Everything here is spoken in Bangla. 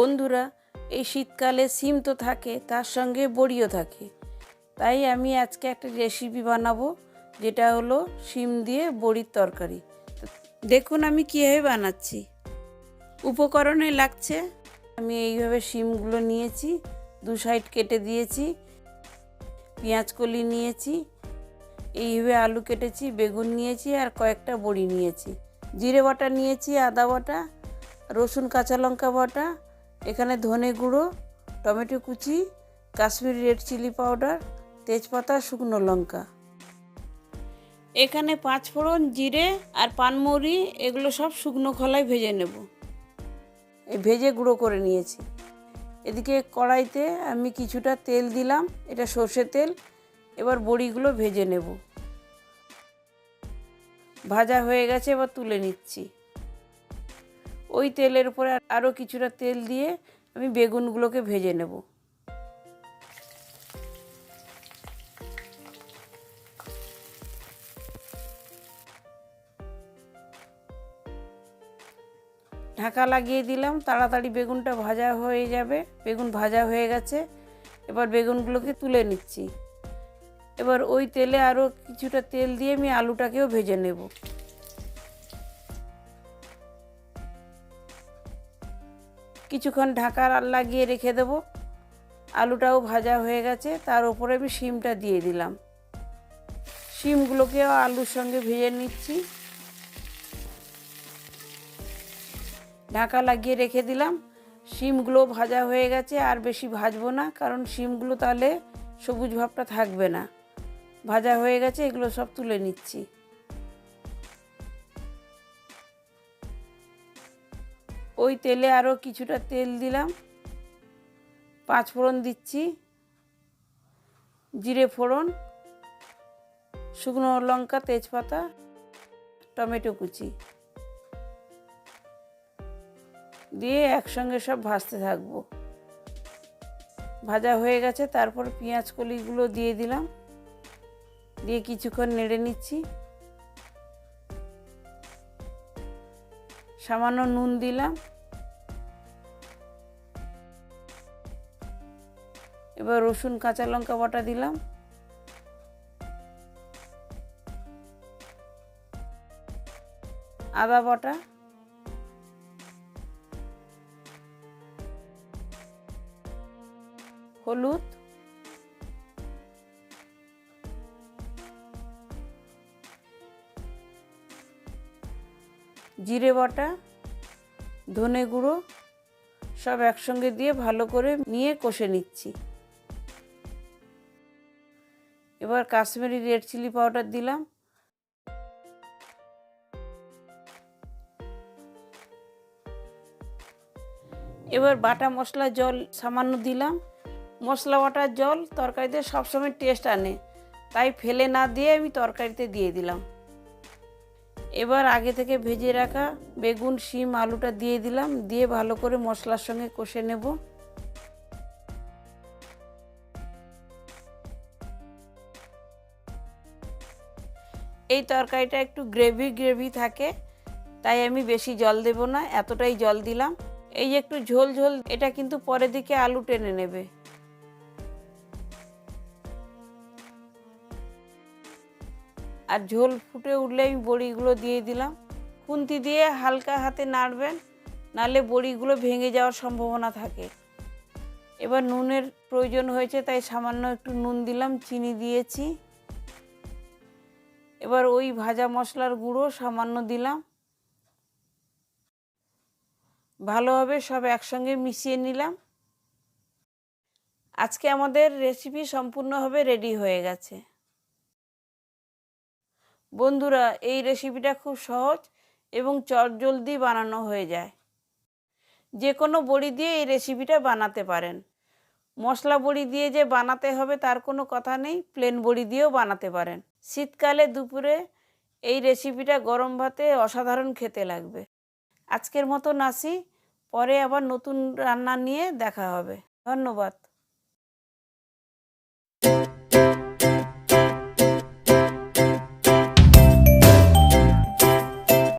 বন্ধুরা, এই শীতকালে সিম তো থাকে, তার সঙ্গে বড়িও থাকে। তাই আমি আজকে একটা রেসিপি বানাবো, যেটা হলো সিম দিয়ে বড়ির তরকারি। দেখুন আমি কীভাবে বানাচ্ছি। উপকরণে লাগছে, আমি এইভাবে সিমগুলো নিয়েছি, দু সাইড কেটে দিয়েছি, পেঁয়াজ কলি নিয়েছি, এইভাবে আলু কেটেছি, বেগুন নিয়েছি আর কয়েকটা বড়ি নিয়েছি, জিরে বাটা নিয়েছি, আদা বাটা, রসুন কাঁচা লঙ্কা বাটা, এখানে ধনে গুঁড়ো, টমেটো কুচি, কাশ্মীরি রেড চিলি পাউডার, তেজপাতা, শুকনো লঙ্কা। এখানে পাঁচফোড়ন, জিরে আর পানমৌরি এগুলো সব শুকনো খোলায় ভেজে নেব। এই ভেজে গুঁড়ো করে নিয়েছি। এদিকে কড়াইতে আমি কিছুটা তেল দিলাম, এটা সর্ষের তেল। এবার বড়িগুলো ভেজে নেব। ভাজা হয়ে গেছে, এবার তুলে নিচ্ছি। ওই তেলের উপরে আরও কিছুটা তেল দিয়ে আমি বেগুনগুলোকে ভেজে নেব। ঢাকা লাগিয়ে দিলাম, তাড়াতাড়ি বেগুনটা ভাজা হয়ে যাবে। বেগুন ভাজা হয়ে গেছে, এবার বেগুনগুলোকে তুলে নিচ্ছি। এবার ওই তেলে আরও কিছুটা তেল দিয়ে আমি আলুটাকেও ভেজে নেব। কিছুক্ষণ ঢাকা লাগিয়ে রেখে দেব। আলুটাও ভাজা হয়ে গেছে, তার উপরে আমি শিমটা দিয়ে দিলাম। শিমগুলোকেও আলুর সঙ্গে ভেজে নিচ্ছি। ঢাকা লাগিয়ে রেখে দিলাম। শিমগুলো ভাজা হয়ে গেছে, আর বেশি ভাজবো না, কারণ শিমগুলো তাহলে সবুজ ভাবটা থাকবে না। ভাজা হয়ে গেছে, এগুলো সব তুলে নিচ্ছি। ওই তেলে আরও কিছুটা তেল দিলাম, পাঁচফোড়ন দিচ্ছি, জিরে ফোড়ন, শুকনো লঙ্কা, তেজপাতা, টমেটো কুচি দিয়ে একসঙ্গে সব ভাজতে থাকবো। ভাজা হয়ে গেছে, তারপর পেঁয়াজ কলিগুলো দিয়ে দিলাম, দিয়ে কিছুক্ষণ নেড়ে নিচ্ছি। সামান্য নুন দিলাম। এবার রসুন কাঁচা লঙ্কা বাটা দিলাম, আদা বাটা, হলুদ, জিরে বাটা, ধনে গুঁড়ো সব একসঙ্গে দিয়ে ভালো করে নিয়ে কষে নিচ্ছি। এবার কাশ্মীরি রেড চিলি পাউডার দিলাম। এবার বাটা মশলা জল সামান্য দিলাম। মশলা বাটার জল তরকারিতে সবসময় টেস্ট আনে, তাই ফেলে না দিয়ে আমি তরকারিতে দিয়ে দিলাম। এবার আগে থেকে ভেজে রাখা বেগুন, শিম, আলুটা দিয়ে দিলাম, দিয়ে ভালো করে মশলার সঙ্গে কষে নেব। এই তরকারিটা একটু গ্রেভি গ্রেভি থাকে, তাই আমি বেশি জল দেব না, এতটাই জল দিলাম। এই যে একটু ঝোল ঝোল, এটা কিন্তু পরের দিকে আলু টেনে নেবে। আর ঝোল ফুটে উঠলে আমি বড়িগুলো দিয়ে দিলাম। খুন্তি দিয়ে হালকা হাতে নাড়বেন, নাহলে বড়িগুলো ভেঙে যাওয়ার সম্ভাবনা থাকে। এবার নুনের প্রয়োজন হয়েছে, তাই সামান্য একটু নুন দিলাম, চিনি দিয়েছি। এবার ওই ভাজা মশলার গুঁড়ো সামান্য দিলাম। ভালোভাবে সব একসঙ্গে মিশিয়ে নিলাম। আজকে আমাদের রেসিপি সম্পূর্ণভাবে রেডি হয়ে গেছে। বন্ধুরা, এই রেসিপিটা খুব সহজ এবং চটজলদি বানানো হয়ে যায়। যে কোনো বড়ি দিয়ে এই রেসিপিটা বানাতে পারেন। মশলা বড়ি দিয়ে যে বানাতে হবে তার কোনো কথা নেই, প্লেন বড়ি দিয়েও বানাতে পারেন। শীতকালে দুপুরে এই রেসিপিটা গরম ভাতে অসাধারণ খেতে লাগবে। আজকের মতন আসি, পরে আবার নতুন রান্না নিয়ে দেখা হবে। ধন্যবাদ।